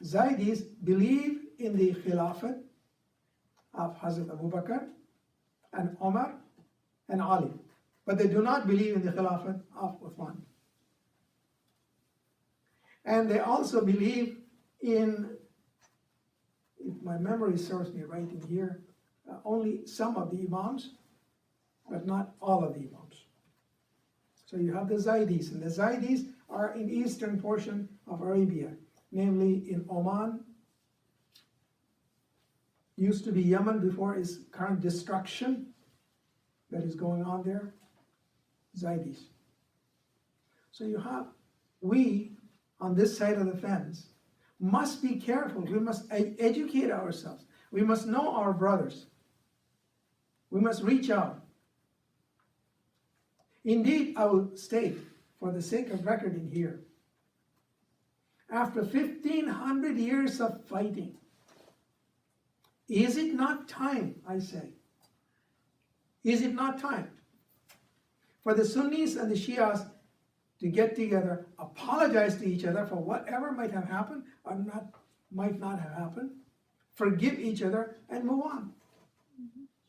A: Zaydis believe in the Khilafat of Hazrat Abu Bakr and Omar and Ali, but they do not believe in the Khilafat of Uthman. And they also believe in, if my memory serves me right in here, only some of the Imams, but not all of the Imams. So you have the Zaydis, and the Zaydis are in eastern portion of Arabia, namely in Oman, used to be Yemen before its current destruction that is going on there, Zaydis. So you have, we on this side of the fence must be careful. We must educate ourselves. We must know our brothers. We must reach out. Indeed, I will state, for the sake of record in here, after 1,500 years of fighting, is it not time, I say, is it not time for the Sunnis and the Shias to get together, apologize to each other for whatever might have happened or might not have happened, forgive each other, and move on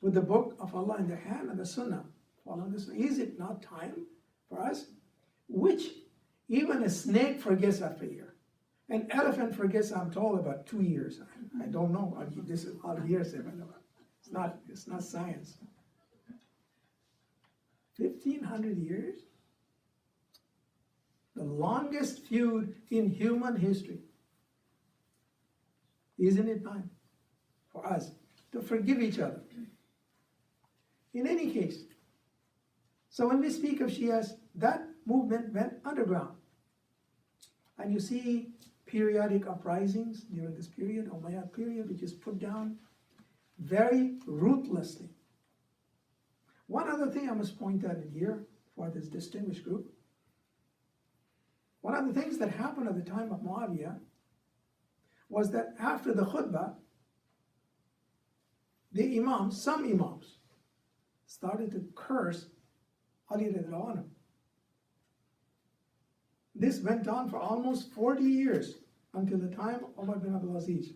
A: with the book of Allah in their hand and the Sunnah following this? Is it not time for us? Which even a snake forgets after a year. An elephant forgets, I'm told, about 2 years. I don't know. This is all hearsay, by the way. It's not science. 1,500 years? The longest feud in human history. Isn't it time for us to forgive each other? In any case, so when we speak of Shias, that movement went underground. And you see periodic uprisings during this period, Umayyad period, which is put down very ruthlessly. One other thing I must point out in here for this distinguished group. One of the things that happened at the time of Muawiyah was that after the khutbah, the imams, some imams, started to curse Ali radiallahu anhu. This went on for almost 40 years until the time of Umar bin Abdul Aziz.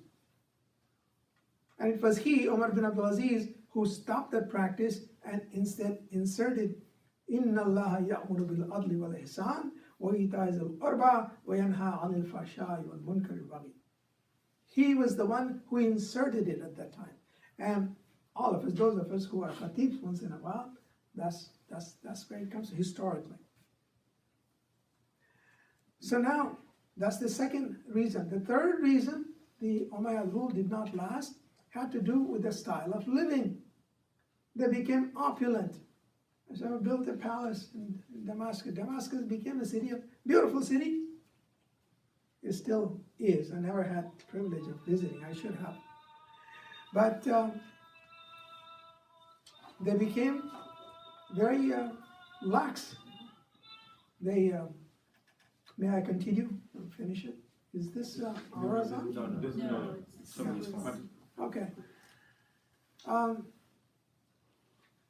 A: And it was he, Umar bin Abdul Aziz, who stopped that practice and instead inserted Inna Allah ya'muru bil adli wal ihsan wa ita'i zil qurba wa yanha 'anil fahsha'i wal munkari wal baghi. He was the one who inserted it at that time. And all of us, those of us who are khatibs once in a while, that's where it comes historically. So now, that's the second reason. The third reason the Umayyad rule did not last had to do with the style of living. They became opulent. So I built a palace in Damascus. Damascus became a city, a beautiful city. It still is. I never had the privilege of visiting. I should have. But they became very lax. They, may I continue and finish it? Is this ours on?
B: No, it's
A: Okay.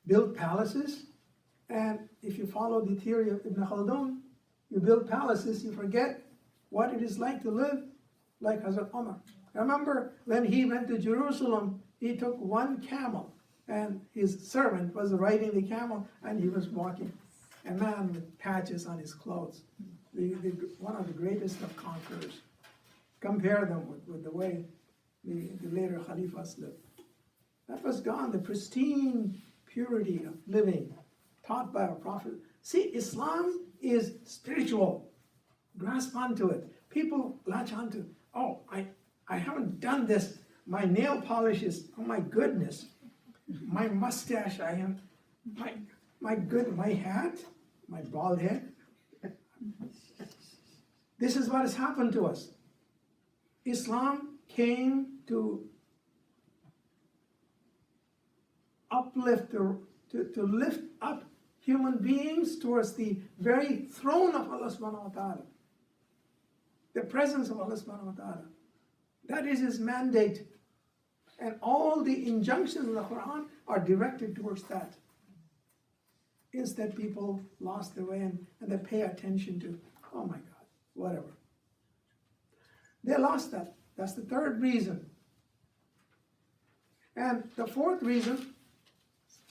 A: Build palaces, and if you follow the theory of Ibn Khaldun, you build palaces, you forget what it is like to live like Hazrat Umar. Remember when he went to Jerusalem, he took one camel, and his servant was riding the camel, and he was walking. A man with patches on his clothes, one of the greatest of conquerors. Compare them with the way the later Khalifas lived. That was gone, the pristine purity of living taught by our Prophet. See, Islam is spiritual. Grasp onto it. People latch onto, oh, I haven't done this. My nail polish is, oh my goodness. My mustache, I am, my hat, my bald head. This is what has happened to us. Islam came to uplift, to lift up human beings towards the very throne of Allah subhanahu wa ta'ala. The presence of Allah subhanahu wa ta'ala. That is his mandate. And all the injunctions of the Quran are directed towards that. Instead, people lost their way and they pay attention to, oh my God, whatever. They lost that. That's the third reason. And the fourth reason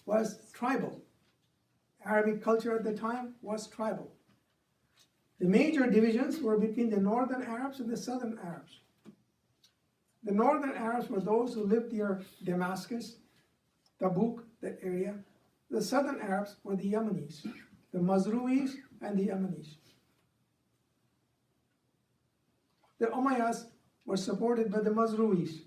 A: was tribal. Arabic culture at the time was tribal. The major divisions were between the northern Arabs and the southern Arabs. The northern Arabs were those who lived near Damascus, Tabuk, that area. The southern Arabs were the Yemenis, the Mazruis and the Yemenis. The Umayyads were supported by the Mazruis.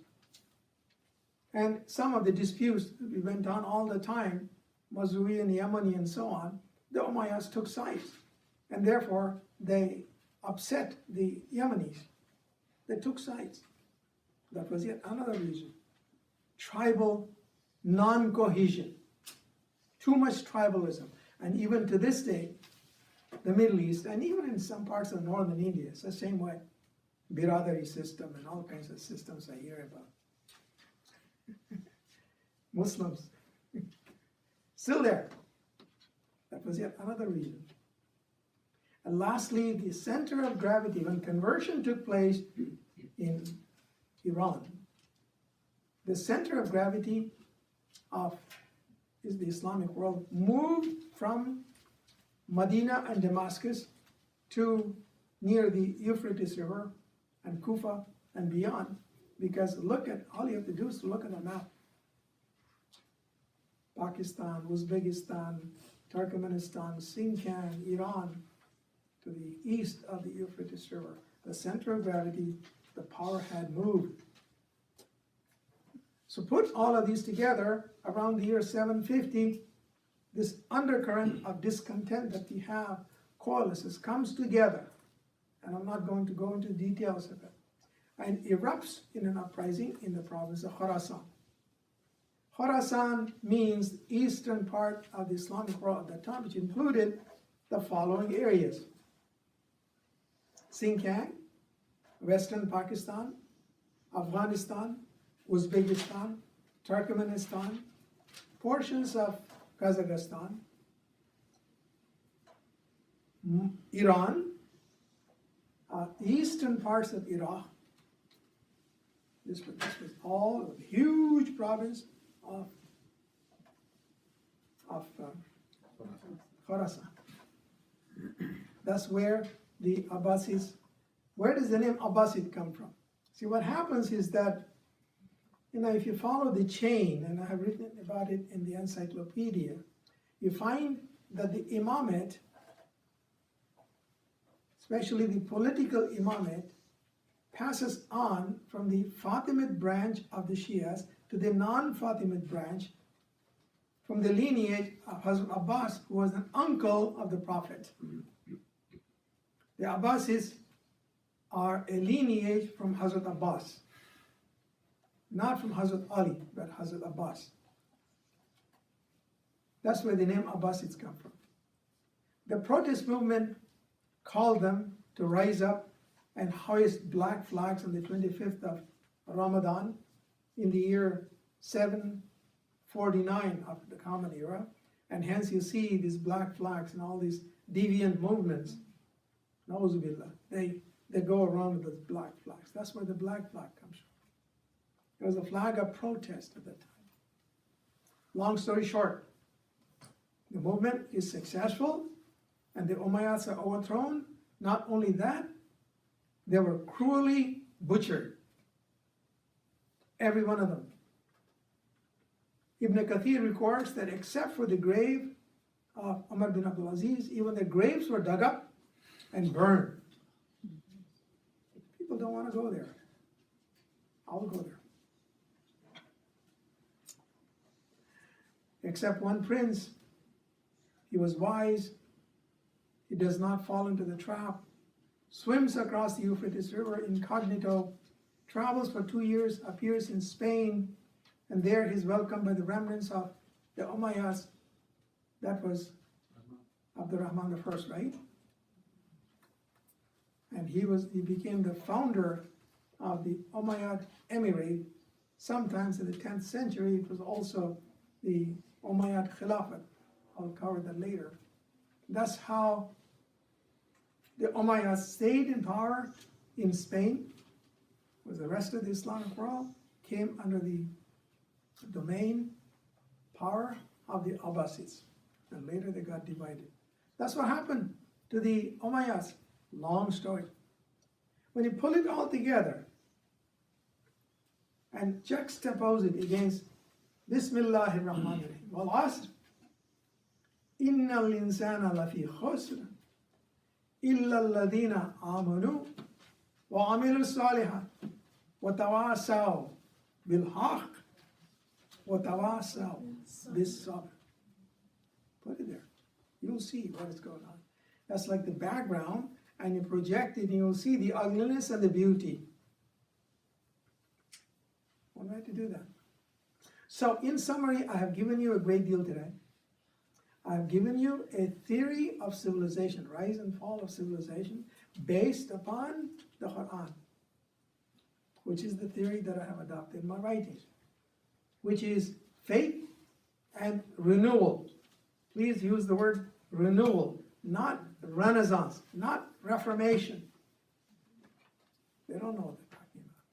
A: And some of the disputes that went on all the time, Mazrui and Yemeni and so on, the Umayyads took sides. And therefore, they upset the Yemenis. They took sides. That was yet another reason. Tribal non-cohesion. Too much tribalism. And even to this day, the Middle East, and even in some parts of northern India, it's the same way. Biradari system and all kinds of systems I hear about. Muslims. Still there. That was yet another reason. And lastly, the center of gravity, when conversion took place in Iran, the center of gravity of the Islamic world moved from Medina and Damascus to near the Euphrates River and Kufa and beyond, because all you have to do is to look at a map. Pakistan, Uzbekistan, Turkmenistan, Sinkiang, Iran, to the east of the Euphrates River. The center of gravity, the power had moved. So put all of these together, around the year 750, this undercurrent of discontent that we have coalesces, comes together, and I'm not going to go into details of it, and erupts in an uprising in the province of Khorasan. Khorasan means the eastern part of the Islamic world at that time, which included the following areas: Sinkiang, Western Pakistan, Afghanistan, Uzbekistan, Turkmenistan, portions of Kazakhstan, Iran, eastern parts of Iraq. This was all a huge province of Khorasan. That's where the Abbasids, where does the name Abbasid come from? See, what happens is that, if you follow the chain, and I have written about it in the encyclopedia, you find that the imamate, especially the political imamate, passes on from the Fatimid branch of the Shias to the non-Fatimid branch, from the lineage of Hazrat Abbas, who was an uncle of the Prophet. The Abbasids are a lineage from Hazrat Abbas, not from Hazrat Ali, but Hazrat Abbas. That's where the name Abbasids come from. The protest movement called them to rise up and hoist black flags on the 25th of Ramadan in the year 749 of the Common Era, and hence you see these black flags and all these deviant movements. Nauzubillah, they go around with those black flags. That's where the black flag comes from. It was a flag of protest at that time. Long story short, the movement is successful and the Umayyads are overthrown. Not only that, they were cruelly butchered. Every one of them. Ibn Kathir records that except for the grave of Umar bin Abdul Aziz, even the graves were dug up and burned. People don't want to go there. I'll go there. Except one prince. He was wise. He does not fall into the trap. Swims across the Euphrates River incognito. Travels for 2 years. Appears in Spain. And there he's welcomed by the remnants of the Umayyads. That was Abdurrahman I, right? And he became the founder of the Umayyad Emirate. Sometimes in the 10th century, it was also the Umayyad Khilafat. I'll cover that later. That's how the Umayyads stayed in power in Spain, where the rest of the Islamic world came under the domain power of the Abbasids. And later they got divided. That's what happened to the Umayyads. Long story. When you pull it all together and juxtapose it against Bismillahir Rahmanir Rahim, Wal Asr, Innal insana lafi khusr, illa alladhina amanu wa amilu salihat wa tawasaw bil haqq wa tawasaw bis sabr. Put it there. You'll see what is going on. That's like the background, and you project it and you'll see the ugliness and the beauty. One way to do that. So in summary, I have given you a great deal today. I have given you a theory of civilization, rise and fall of civilization, based upon the Quran, which is the theory that I have adopted in my writings, which is faith and renewal. Please use the word renewal, not renaissance, not reformation. They don't know what they're talking about.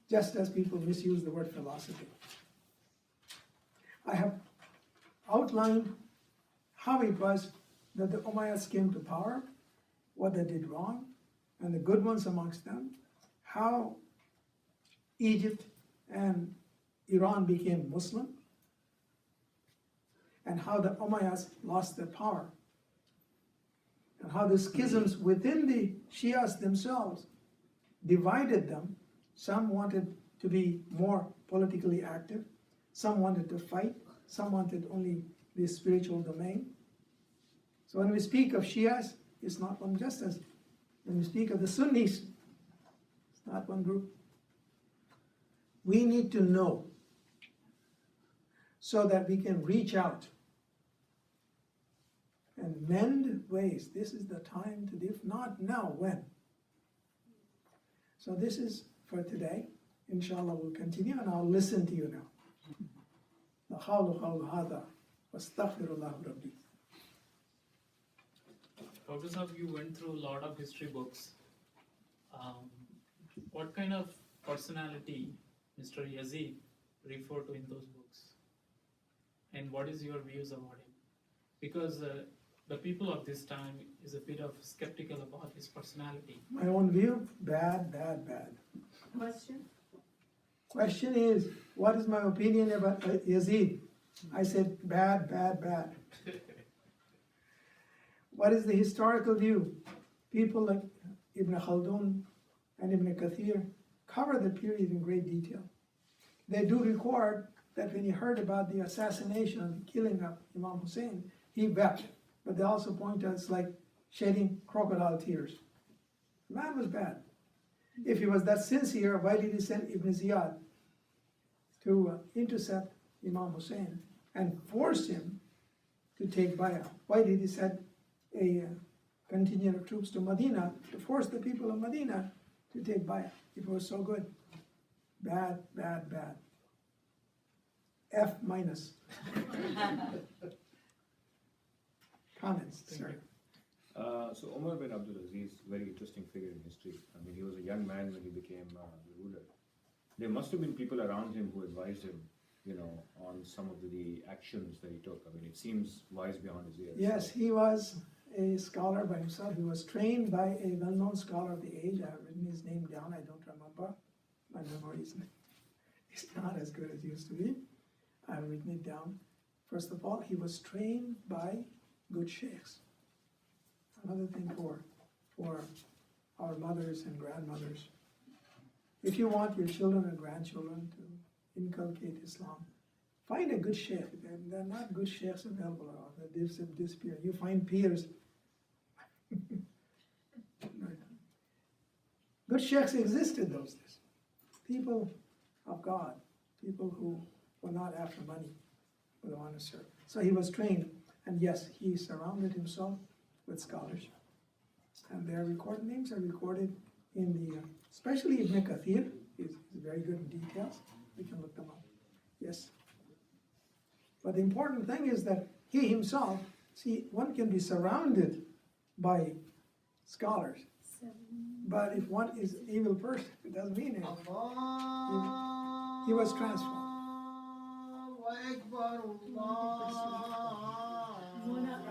A: Just as people misuse the word philosophy. I have outlined how it was that the Umayyads came to power, what they did wrong, and the good ones amongst them, how Egypt and Iran became Muslim, and how the Umayyads lost their power, and how the schisms within the Shias themselves divided them. Some wanted to be more politically active, some wanted to fight, some wanted only the spiritual domain. So when we speak of Shias, it's not one just as when we speak of the Sunnis, it's not one group. We need to know so that we can reach out and mend ways. This is the time to do, if not now, when? So this is for today. Inshallah, we'll continue, and I'll listen to you now. La hawla qawla hadha wastaghfirullah rabbi.
C: Professor, you went through a lot of history books. What kind of personality Mr. Yazid referred to in those books? And what is your views about him? Because the people of this time is a bit of skeptical about his personality.
A: My own view, bad, bad, bad.
D: Question?
A: Question is, what is my opinion about Yazid? I said bad, bad, bad. What is the historical view? People like Ibn Khaldun and Ibn Kathir cover the period in great detail. They do record that when he heard about the assassination and the killing of Imam Hussein, he wept. But they also point out it's like shedding crocodile tears. The man was bad. If he was that sincere, why did he send Ibn Ziyad to intercept Imam Hussein and force him to take bay'ah? Why did he send a contingent of troops to Medina to force the people of Medina to take bay'ah? If it was so good. Bad, bad, bad. F minus. Comments, sir?
E: So Umar bin Abdul Aziz, very interesting figure in history. I mean, he was a young man when he became the ruler. There must have been people around him who advised him, on some of the actions that he took. I mean, it seems wise beyond his years.
A: Yes, he was a scholar by himself. He was trained by a well-known scholar of the age. I have written his name down. I don't remember. My memory is not as good as it used to be. I have written it down. First of all, he was trained by good sheikhs. Another thing for our mothers and grandmothers. If you want your children and grandchildren to inculcate Islam, find a good sheikh. There are not good sheikhs available around. They disappear. You find peers. Good sheikhs existed those days. People of God, people who were not after money, but wanted to serve. So he was trained. And yes, he surrounded himself with scholars. And their names are recorded in the, especially Ibn Kathir, he's very good in details. We can look them up. Yes. But the important thing is that he himself, see, one can be surrounded by scholars. But if one is an evil person, it doesn't mean anything. He was transformed.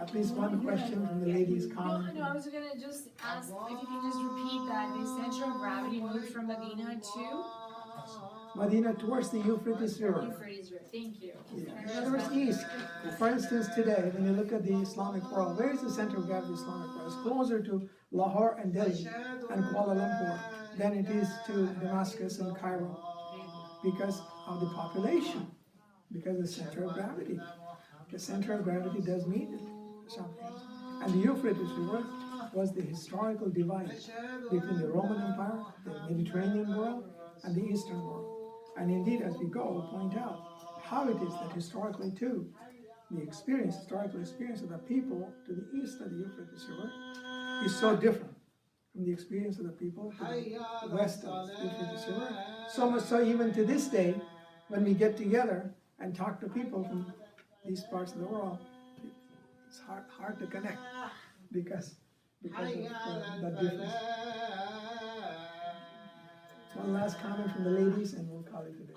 A: At least one question from the ladies' comment.
D: No, I was gonna just ask if you can just repeat that. The center of gravity moved from Medina to
A: Medina towards the Euphrates River.
D: Euphrates River. Thank you.
A: Yeah. In other words, east. For instance, today, when you look at the Islamic world, where is the center of gravity of the Islamic world? It's closer to Lahore and Delhi and Kuala Lumpur than it is to Damascus and Cairo because of the population, because of the center of gravity. The center of gravity does mean something. And the Euphrates River was the historical divide between the Roman Empire, the Mediterranean world, and the Eastern world. And indeed, as we go, we'll point out how it is that historically too, the historical experience of the people to the east of the Euphrates River is so different from the experience of the people to the west of the Euphrates River. So much so even to this day, when we get together and talk to people from these parts of the world, it's hard to connect because of that difference. One last comment from the ladies and we'll call it a day.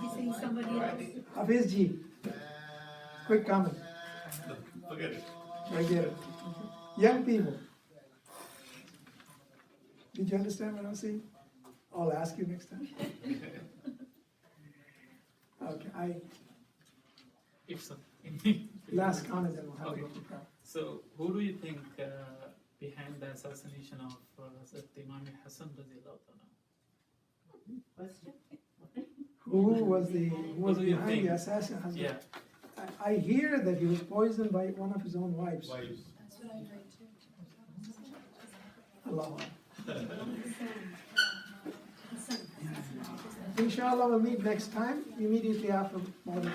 D: You saying somebody else?
A: Hafiz Ji, quick comment.
B: Forget it.
A: Forget it. Young people, did you understand what I'm saying? I'll ask you next time. Okay,
C: If so.
A: last comment then we'll have a look at that.
C: So, who do you think behind the assassination of Imam Hassan radiallahu ta'ala?
A: Who was
C: What do you
A: behind
C: think?
A: the assassin?
C: Yeah.
A: I hear that he was poisoned by one of his own wives.
D: That's what I heard too.
A: Allah. Inshallah, we'll meet next time, immediately after Maghrib.